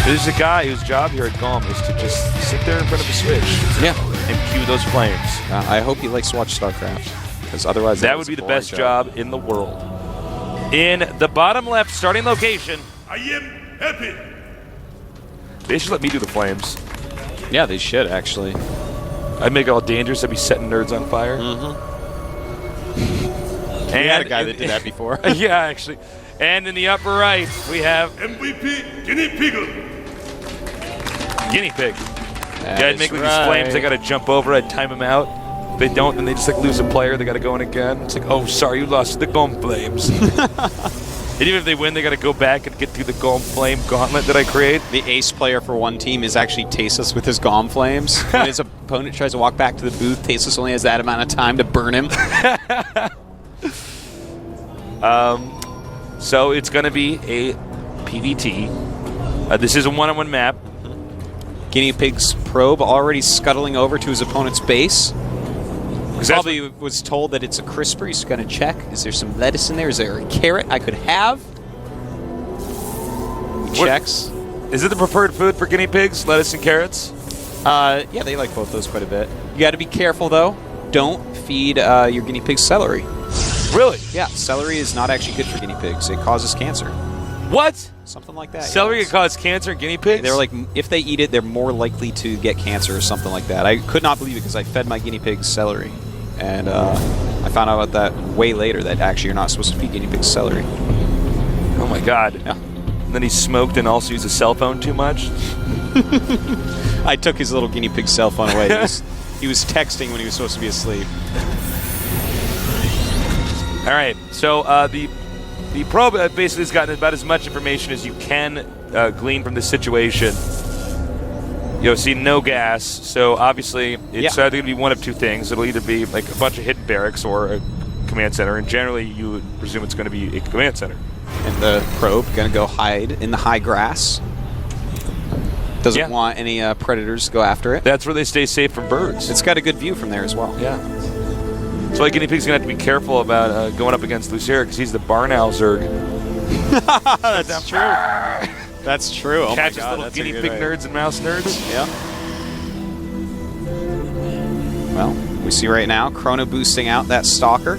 There's a guy whose job here at GOM is to just sit there in front of the Switch. Yeah. And cue those flames. I hope he likes to watch StarCraft, because otherwise that would be the best job in the world. In the bottom left starting location, I am happy. they should let me do the flames. Yeah, they should, actually. I'd make it all dangerous. I'd be setting nerds on fire. We had a guy that did that before. Yeah, actually. And in the upper right, we have MVP Guinea Pig. Guinea Pig. That Yeah, I'd is make like right. these flames. They got to jump over. I'd time them out. If they don't, then they just like lose a player. They got to go in again. It's like, oh, sorry, you lost to the GOM Flames. And even if they win, they got to go back and get through the GOM Flame gauntlet that I create. The ace player for one team is actually Tasteless with his GOM Flames. When his opponent tries to walk back to the booth, Tasteless only has that amount of time to burn him. So it's going to be a PvT. This is a one-on-one map. Guinea Pig's probe already scuttling over to his opponent's base. Probably was told that it's a crisper. He's going to check. Is there some lettuce in there? Is there a carrot I could have? He checks. Is it the preferred food for guinea pigs, lettuce and carrots? Yeah, they like both those quite a bit. You got to be careful, though. Don't feed your guinea pigs celery. Really? Yeah, celery is not actually good for guinea pigs. It causes cancer. What? Something like that. Celery yes. can cause cancer in guinea pigs? They're like, if they eat it, they're more likely to get cancer or something like that. I could not believe it because I fed my guinea pigs celery. And I found out about that way later, that actually you're not supposed to feed guinea pigs celery. Oh my God. Yeah. And then he smoked and also used a cell phone too much? I took his little guinea pig cell phone away. He was texting when he was supposed to be asleep. All right, so the probe basically has gotten about as much information as you can glean from this situation. See no gas, so obviously it's either going to be one of two things. It'll either be like a bunch of hidden barracks or a command center, and generally you would presume it's going to be a command center. And the probe going to go hide in the high grass. Doesn't want any predators to go after it. That's where they stay safe from birds. It's got a good view from there as well. Yeah. So like guinea pig's going to have to be careful about going up against Lucera because he's the barn owl Zerg. That's true. That's true. Oh Catches my God, little guinea pig nerds and mouse nerds. Yeah. Well, we see right now Chrono boosting out that Stalker.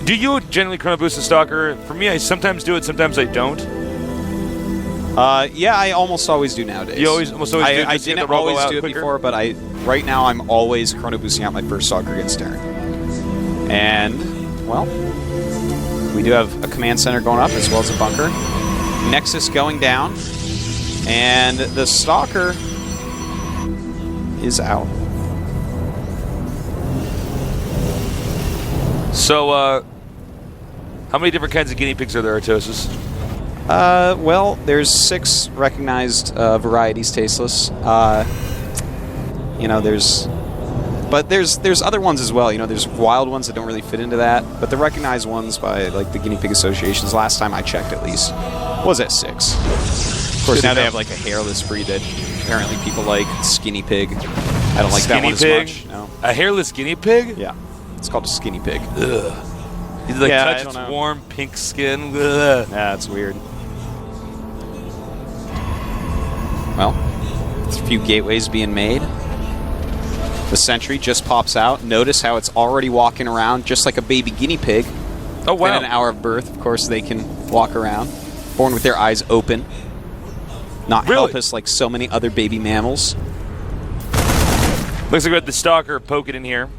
Do you generally Chrono boost the Stalker? For me, I sometimes do it, sometimes I don't. Yeah, I almost always do nowadays. You almost always do. I didn't always do it before, but right now I'm always Chrono boosting out my first Stalker against Darren. And, well, we do have a command center going up as well as a bunker. Nexus going down. And the Stalker is out. So, how many different kinds of guinea pigs are there, Artosis? Well, there's 6 recognized varieties, Tasteless. There's other ones as well. There's wild ones that don't really fit into that, but the recognized ones by like the guinea pig associations, last time I checked at least, was at 6. Of course, now they have like a hairless breed that apparently people like. Skinny pig. I don't like that one as much. No. A hairless guinea pig? Yeah, it's called a skinny pig. Ugh. You touch its warm pink skin. Ugh. Yeah, it's weird. Well, there's a few gateways being made. The sentry just pops out. Notice how it's already walking around just like a baby guinea pig. Oh, wow. Within an hour of birth, of course, they can walk around. Born with their eyes open. Not helpless like so many other baby mammals. Looks like we got the Stalker poking in here.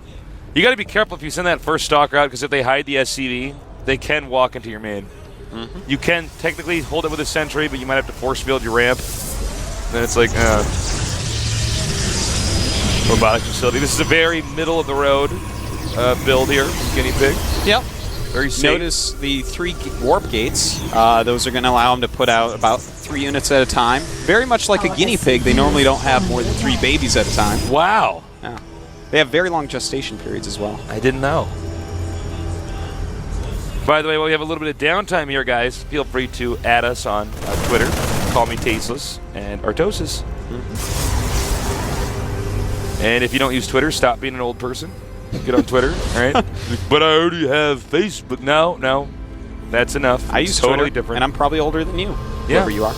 You got to be careful if you send that first Stalker out, because if they hide the SCV, they can walk into your main. Mm-hmm. You can technically hold it with a sentry, but you might have to force field your ramp. Then it's like, robotics facility. This is a very middle of the road build here, guinea pig. Yep. Very safe. Notice the 3 warp gates. Those are going to allow them to put out about 3 units at a time. Very much like a guinea pig, they normally don't have more than 3 babies at a time. Wow. Yeah. They have very long gestation periods as well. I didn't know. By the way, while we have a little bit of downtime here, guys, feel free to add us on Twitter. Call me Tasteless and Artosis. Mm-hmm. And if you don't use Twitter, stop being an old person. Get on Twitter, all right? But I already have Facebook. No, that's enough. I use totally Twitter, different. and I'm probably older than you, whoever you are.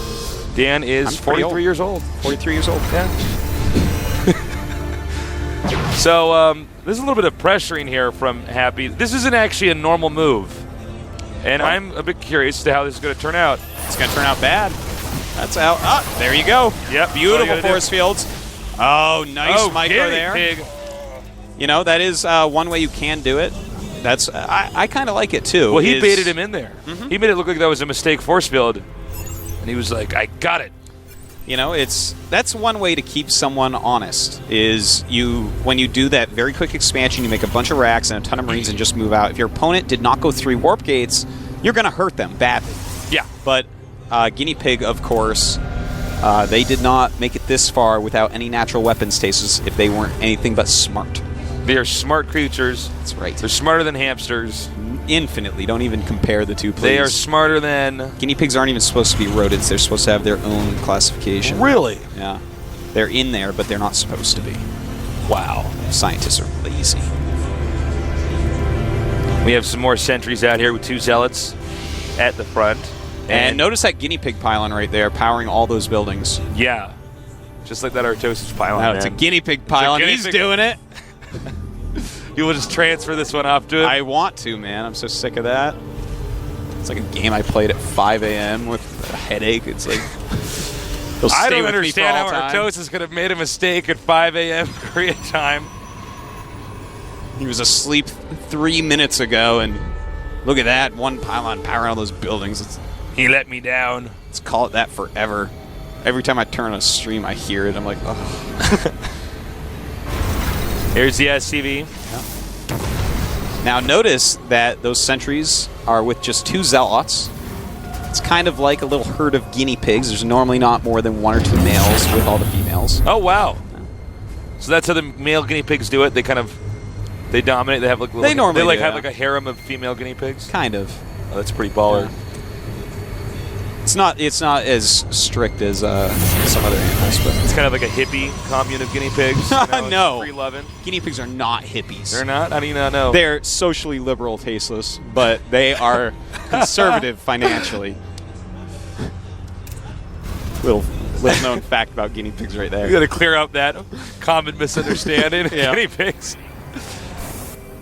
Dan is I'm pretty 43 old. years old. 43 years old. Yeah. So there's a little bit of pressuring here from Happy. This isn't actually a normal move. And I'm a bit curious as to how this is going to turn out. It's going to turn out bad. That's out. Ah, there you go. Yep. Beautiful force fields. Oh, nice micro guinea there. pig. You know, that is one way you can do it. That's I kind of like it, too. Well, he baited him in there. He made it look like that was a mistake force field. And he was like, I got it. You know, that's one way to keep someone honest, is when you do that very quick expansion, you make a bunch of racks and a ton of Marines and just move out. If your opponent did not go 3 warp gates, you're going to hurt them badly. Yeah. But Guinea Pig, of course, they did not make it this far without any natural weapon stasis if they weren't anything but smart. They are smart creatures. That's right. They're smarter than hamsters. Infinitely. Don't even compare the two, please. They are smarter than... Guinea pigs aren't even supposed to be rodents. They're supposed to have their own classification. Really? Yeah. They're in there, but they're not supposed to be. Wow. Scientists are lazy. We have some more sentries out here with 2 zealots at the front. And notice that guinea pig pylon right there powering all those buildings. Yeah. Just like that Artosis pylon. Wow, it's a guinea pig pylon. guinea He's pig. doing it. You will just transfer this one off to him? I want to, man. I'm so sick of that. It's like a game I played at 5 a.m. with a headache. It's like... I don't understand how Artosis could have made a mistake at 5 a.m. Korea time. He was asleep 3 minutes ago, and look at that. One pylon powering all those buildings. He let me down. Let's call it that forever. Every time I turn on a stream, I hear it. I'm like, oh. Here's the SCV. Now notice that those sentries are with just 2 zealots. It's kind of like a little herd of guinea pigs. There's normally not more than 1 or 2 males with all the females. Oh, wow. So that's how the male guinea pigs do it? They kind of... They dominate. They have like... They normally have like a harem of female guinea pigs? Kind of. Oh, that's pretty baller. Yeah. It's not as strict as some other animals, but It's kind of like a hippie commune of guinea pigs. You know, No. Free loving. Guinea pigs are not hippies. They're not? How do you not know? They're socially liberal, tasteless, but they are conservative financially. Little known fact about guinea pigs right there. You got to clear up that common misunderstanding. Yeah. Guinea pigs.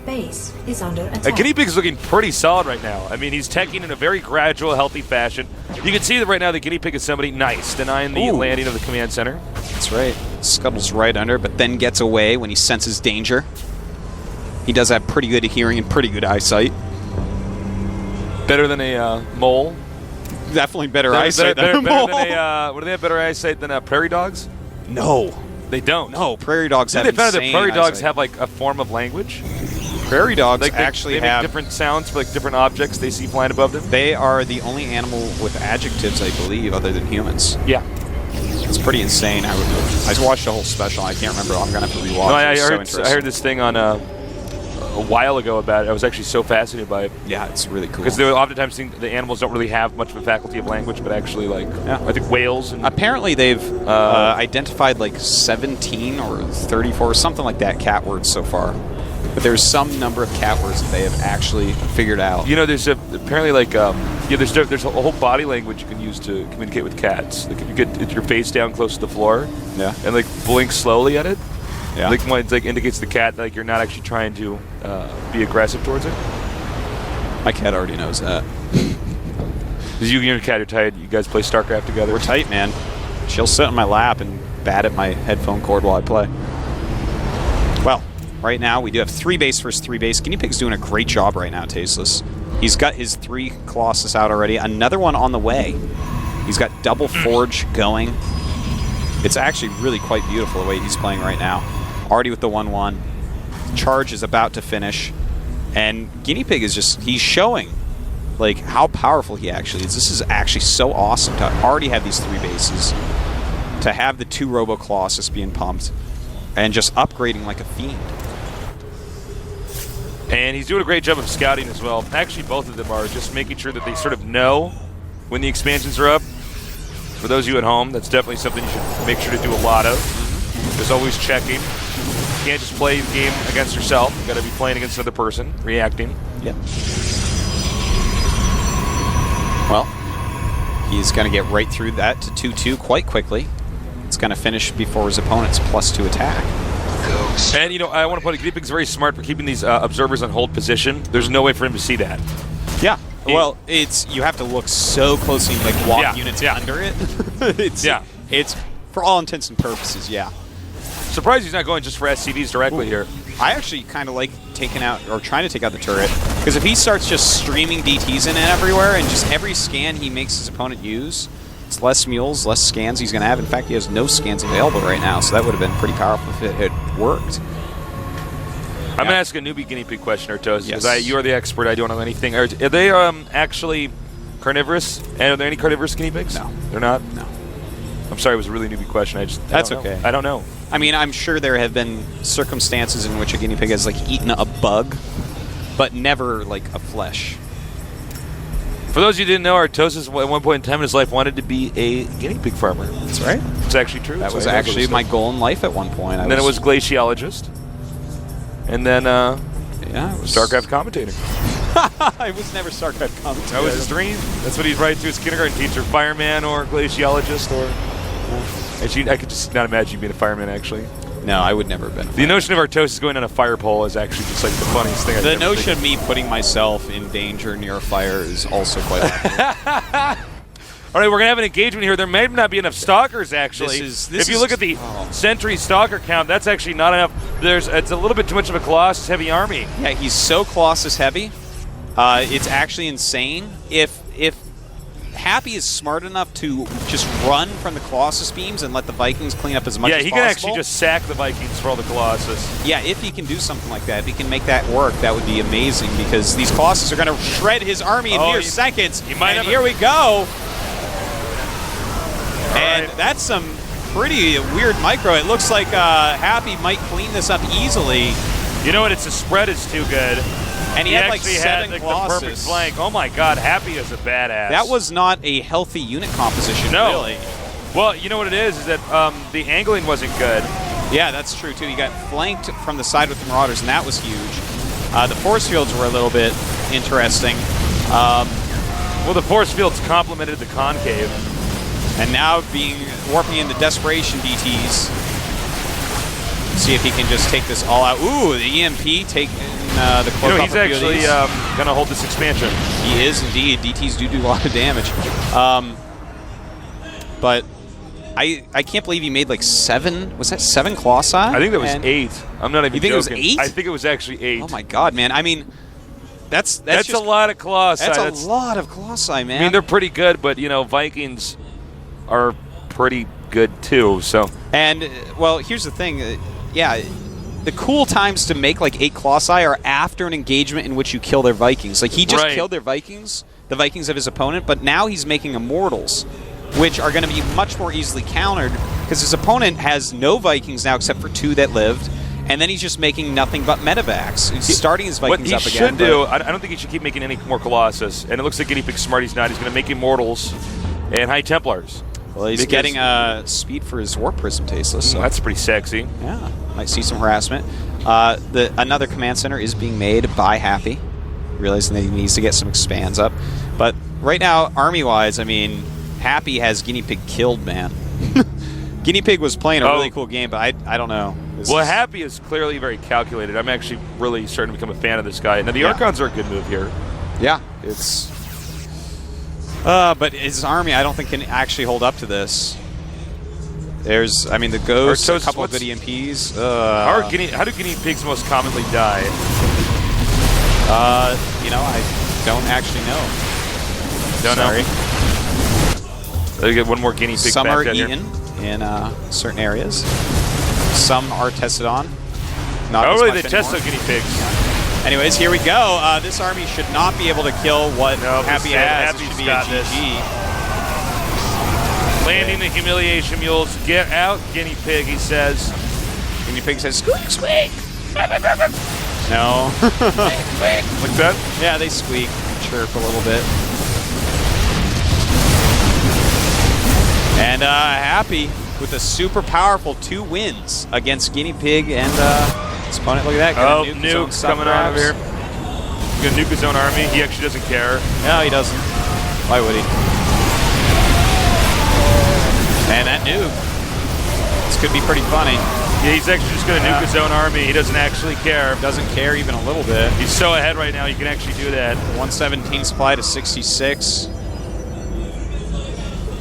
Base is under attack. Guinea pig's looking pretty solid right now. I mean, he's teching in a very gradual, healthy fashion. You can see that right now the guinea pig is somebody nice, denying the landing of the command center. That's right. Scuttles right under, but then gets away when he senses danger. He does have pretty good hearing and pretty good eyesight. Better than a mole. Definitely better eyesight than a mole. What do they have better eyesight than prairie dogs? No. They don't. No, prairie dogs have They found that insane prairie dogs eyesight. have like a form of language. Prairie dogs Like actually they make have... different sounds for like different objects they see flying above them. They are the only animal with adjectives, I believe, other than humans. Yeah. It's pretty insane. I watched the whole special. I can't remember. I'm going to have to rewatch No, it. I It's so heard interesting. I heard this thing on a while ago about it. I was actually so fascinated by it. Yeah, it's really cool. Because oftentimes the animals don't really have much of a faculty of language, but actually, like, I think whales and... Apparently, they've identified like 17 or 34, something like that, cat words so far. But there's some number of cat words that they have actually figured out. You know, there's apparently like there's a whole body language you can use to communicate with cats. Like if you get your face down close to the floor, Yeah. and like blink slowly at it, Yeah. like when it like indicates to the cat that like you're not actually trying to be aggressive towards it. My cat already knows that. Because you and your cat are tight. You guys play StarCraft together. We're tight, man. She'll sit on my lap and bat at my headphone cord while I play. Well, right now we do have 3 base versus 3 base. Guinea Pig's doing a great job right now, Tasteless. He's got his 3 Colossus out already. Another one on the way. He's got double Forge going. It's actually really quite beautiful the way he's playing right now. Already with the 1-1. Charge is about to finish. And Guinea Pig is just, he's showing like how powerful he actually is. This is actually so awesome to already have these 3 bases. To have the 2 Robo Colossus being pumped. And just upgrading like a fiend. And he's doing a great job of scouting as well. Actually, both of them are just making sure that they sort of know when the expansions are up. For those of you at home, that's definitely something you should make sure to do a lot of. There's always checking. You can't just play the game against yourself. You've got to be playing against another person, reacting. Yep. Well, He's going to get right through that to 2-2 quite quickly. It's going to finish before his opponent's +2 attack. And, you know, I want to point out, Guinea Pig's very smart for keeping these observers on hold position. There's no way for him to see that. Yeah. Well, you have to look so closely, like walk units under it. It's for all intents and purposes, Surprised he's not going just for SCVs directly here. I actually kind of like taking out, or trying to take out the turret, because if he starts just streaming DTs in and everywhere, and just every scan he makes his opponent use, it's less mules, less scans he's going to have. In fact, he has no scans available right now, so that would have been pretty powerful if it had worked. I'm going to ask a newbie guinea pig question, Artos, Yes. because you are the expert. I don't know anything. Are they actually carnivorous? And are there any carnivorous guinea pigs? No. They're not? No. I'm sorry, it was a really newbie question. That's okay. I don't know. I mean, I'm sure there have been circumstances in which a guinea pig has, like, eaten a bug, but never, like, a flesh. For those of you who didn't know, Artos at one point in time in his life wanted to be a guinea pig farmer. That's right. It's actually true. That was actually my goal in life at one point. And then it was glaciologist. And then it was Starcraft commentator. I was never Starcraft commentator. That was his dream. That's what he'd write to his kindergarten teacher, fireman or glaciologist or... Actually, I could just not imagine you being a fireman, actually. No, I would never have been. The notion of Artos going on a fire pole is actually just like the funniest thing I've ever The notion seen. of me putting myself in danger near a fire is also quite laughable. All right, we're going to have an engagement here. There may not be enough stalkers, actually. If you look at the Sentry stalker count, that's actually not enough. It's a little bit too much of a Colossus-heavy army. Yeah, he's so Colossus-heavy. It's actually insane. If Happy is smart enough to just run from the Colossus beams and let the Vikings clean up as much as possible. Yeah, he can actually just sack the Vikings for all the Colossus. Yeah, if he can do something like that, if he can make that work, that would be amazing, because these Colossus are going to shred his army in mere seconds. And here we go. And that's some pretty weird micro. It looks like Happy might clean this up easily. You know what? It's the spread is too good. And he had like actually 7 had, Colossus. the perfect flank. Oh my God, Happy is a badass. That was not a healthy unit composition, really. Well, you know what it is that the angling wasn't good. Yeah, that's true too. He got flanked from the side with the Marauders, and that was huge. The force fields were a little bit interesting. Well, the force fields complemented the concave. And now warping into desperation DTs. See if he can just take this all out. Ooh, the EMP taking the cloak off he's actually going to hold this expansion. He is indeed. DTs do a lot of damage. But I can't believe he made like 7. Was that 7 Colossi? I think that was 8. I'm not even joking. You think it was 8? I think it was actually 8. Oh my God, man! I mean, that's just a lot of Colossi. That's a lot of Colossi, man. I mean, they're pretty good, but you know, Vikings are pretty good too. So. And well, here's the thing. Yeah, the cool times to make like 8 Colossi are after an engagement in which you kill their Vikings. Like he just killed their Vikings, the Vikings of his opponent, but now he's making Immortals, which are going to be much more easily countered because his opponent has no Vikings now except for 2 that lived, and then he's just making nothing but medevacs. He's starting his Vikings up again. What he should do, I don't think he should keep making any more Colossus, and it looks like Guinea Pig smart. He's not. He's going to make Immortals and High Templars. Well, he's getting speed for his Warp Prism tasteless. So. That's pretty sexy. Yeah, might see some harassment. Another command center is being made by Happy, realizing that he needs to get some expands up. But right now, army-wise, I mean, Happy has Guinea Pig killed, man. Guinea Pig was playing a really cool game, but I don't know. Happy is clearly very calculated. I'm actually really starting to become a fan of this guy. Now, the Archons are a good move here. Yeah, it's... but his army, I don't think, can actually hold up to this. There's, I mean, the Ghost, a couple of good EMPs. How do Guinea Pigs most commonly die? You know, I don't actually know. Don't know. They get one more Guinea Pig. Some back are down eaten in certain areas. Some are tested on. Not oh, as really? much They test anymore. the Guinea Pigs. Yeah. Anyways, here we go. This army should not be able to kill what Happy has. Happy's It should be got a this. GG. Landing the humiliation mules. Get out, Guinea Pig, he says. Guinea Pig says, squeak, squeak. No. Like that? Yeah, they squeak, chirp a little bit. And Happy with a super powerful 2 wins against Guinea Pig and his opponent. Look at that. Oh, nuke coming out of here. He's going to nuke his own army. He actually doesn't care. No, he doesn't. Why would he? Man, that nuke. This could be pretty funny. Yeah, he's actually just going to nuke his own army. He doesn't actually care. Doesn't care even a little bit. He's so ahead right now, he can actually do that. 117 supply to 66.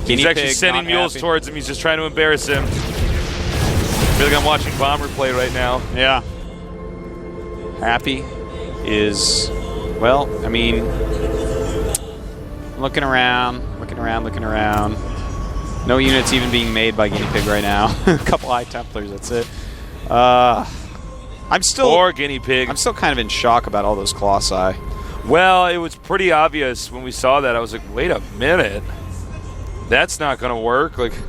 He's actually sending mules towards him. He's just trying to embarrass him. I feel like I'm watching Bomber play right now. Yeah. Happy is, well, I mean, looking around. No units even being made by Guinea Pig right now. A couple High Templars, that's it. I'm still... Or Guinea Pig. I'm still kind of in shock about all those Colossi. Well, it was pretty obvious when we saw that. I was like, wait a minute. That's not going to work. Like, he's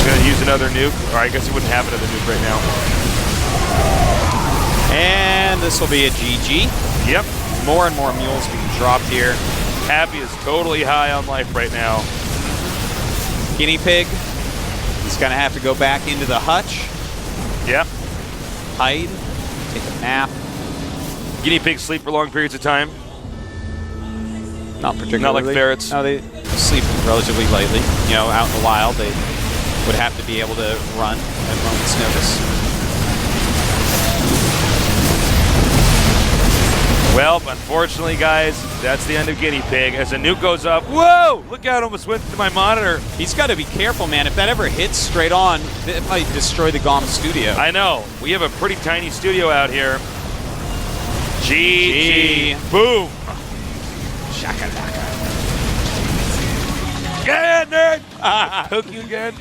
going to use another nuke. Or I guess he wouldn't have another nuke right now. And this will be a GG. Yep. More and more mules being dropped here. Happy is totally high on life right now. Guinea Pig, he's going to have to go back into the hutch. Yep. Hide. Take a nap. Guinea pigs sleep for long periods of time. Not particularly. Not like ferrets. No, they sleep relatively lightly. You know, out in the wild, they would have to be able to run at a moment's notice. Well, unfortunately, guys, that's the end of Guinea Pig. As the nuke goes up, whoa! Look out, almost went to my monitor. He's got to be careful, man. If that ever hits straight on, it might destroy the GOM studio. I know. We have a pretty tiny studio out here. GG. Boom. Shakalaka. Yeah, nerd! Hook you again.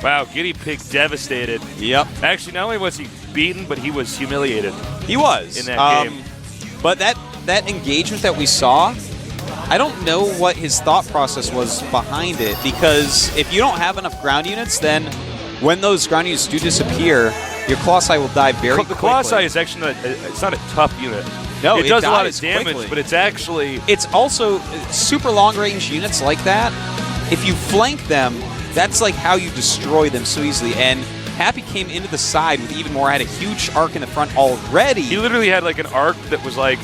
Wow, Guinea Pig devastated. Yep. Actually, not only was he beaten, but he was humiliated. He was. In that game. But that engagement that we saw, I don't know what his thought process was behind it, because if you don't have enough ground units, then when those ground units do disappear, your Colossi will die very quickly. The Colossi is actually it's not a tough unit. No, it does a lot of dies damage, quickly. but it's actually... It's also super long-range units like that. If you flank them, that's like how you destroy them so easily. And Happy came into the side with even more, had a huge arc in the front already. He literally had like an arc that was like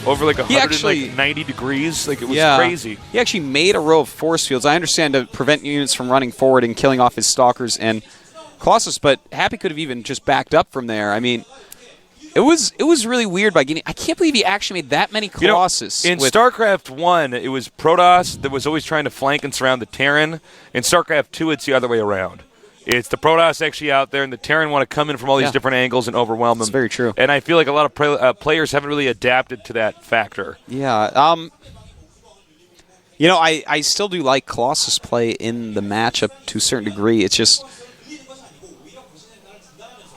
over like 190 degrees. Like it was crazy. He actually made a row of force fields. I understand to prevent units from running forward and killing off his stalkers and Colossus, but Happy could have even just backed up from there. I mean, it was really weird by Guinea. I can't believe he actually made that many Colossus. In StarCraft 1, it was Protoss that was always trying to flank and surround the Terran. In StarCraft 2, it's the other way around. It's the Protoss actually out there, and the Terran want to come in from all these different angles and overwhelm them. That's very true. And I feel like a lot of players haven't really adapted to that factor. Yeah. You know, I still do like Colossus play in the matchup to a certain degree. It's just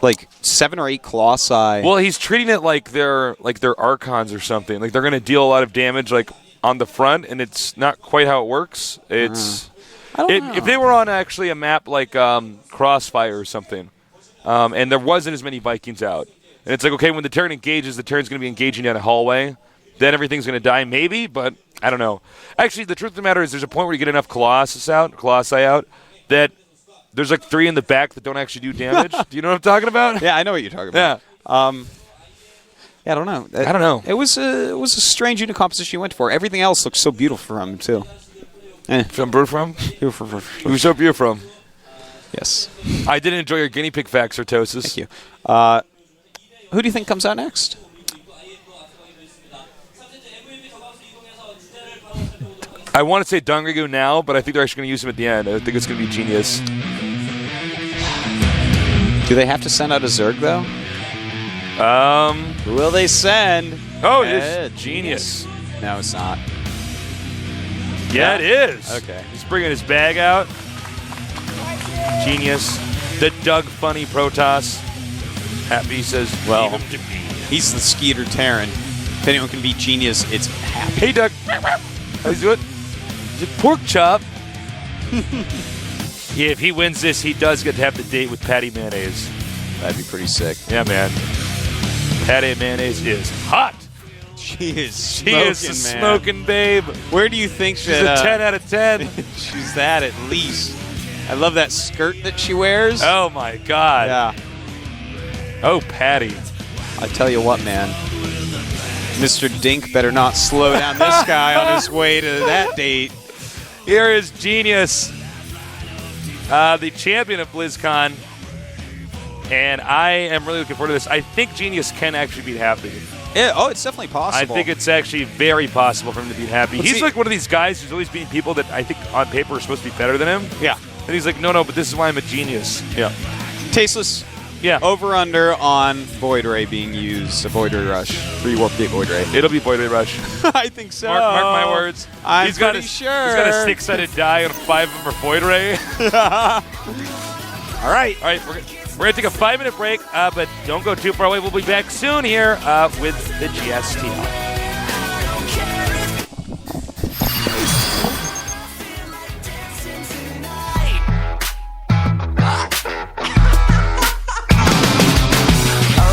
like 7 or 8 Colossi. Well, he's treating it like they're Archons or something. Like they're going to deal a lot of damage like on the front, and it's not quite how it works. It's I don't know. If they were on actually a map like Crossfire or something, and there wasn't as many Vikings out, and it's like, okay, when the Terran engages, the Terran's going to be engaging down a hallway, then everything's going to die maybe, but I don't know. Actually, the truth of the matter is there's a point where you get enough Colossi out, that there's like 3 in the back that don't actually do damage. Do you know what I'm talking about? Yeah, I know what you're talking about. Yeah. Yeah, I don't know. I don't know. It was a strange unit composition you went for. Everything else looked so beautiful from him, too. From Who's so beautiful from? Yes. I did enjoy your guinea pig facts, Ortosis. Thank you. Who do you think comes out next? I want to say Dongrigu now, but I think they're actually going to use him at the end. I think it's going to be Genius. Do they have to send out a Zerg, though? Who will they send? Oh, it's Genius. No, it's not. Yeah, it is. Okay. He's bringing his bag out. Genius. The Doug Funny Protoss. Happy says, well, leave him to me. He's the Skeeter Terran. If anyone can beat Genius, it's Happy. Hey, Doug. How's it doing? Is it pork chop? Yeah, if he wins this, he does get to have the date with Patty Mayonnaise. That'd be pretty sick. Yeah, man. Patty Mayonnaise is hot. She is smoking, babe. Where do you think she's a 10 out of 10? She's that at least. I love that skirt that she wears. Oh, my God. Yeah. Oh, Patty. I tell you what, man. Mr. Dink better not slow down this guy on his way to that date. Here is Genius, the champion of BlizzCon. And I am really looking forward to this. I think Genius can actually beat Happy. Yeah, it's definitely possible. I think it's actually very possible for him to beat Happy. Let's He's see. like one of these guys who's always beating people that I think on paper are supposed to be better than him. Yeah. And he's like, no, but this is why I'm a genius. Yeah. Tasteless. Yeah. Over-under on Void Ray being used. A Void Ray Rush. 3 Warp Gate Void Ray. It'll be Void Ray Rush. I think so. Mark my words. I'm He's got pretty a, sure. He's got a 6-sided die and 5 of them are Void Ray. All right, we're going to take a 5-minute break, but don't go too far away. We'll be back soon here with the GSTL.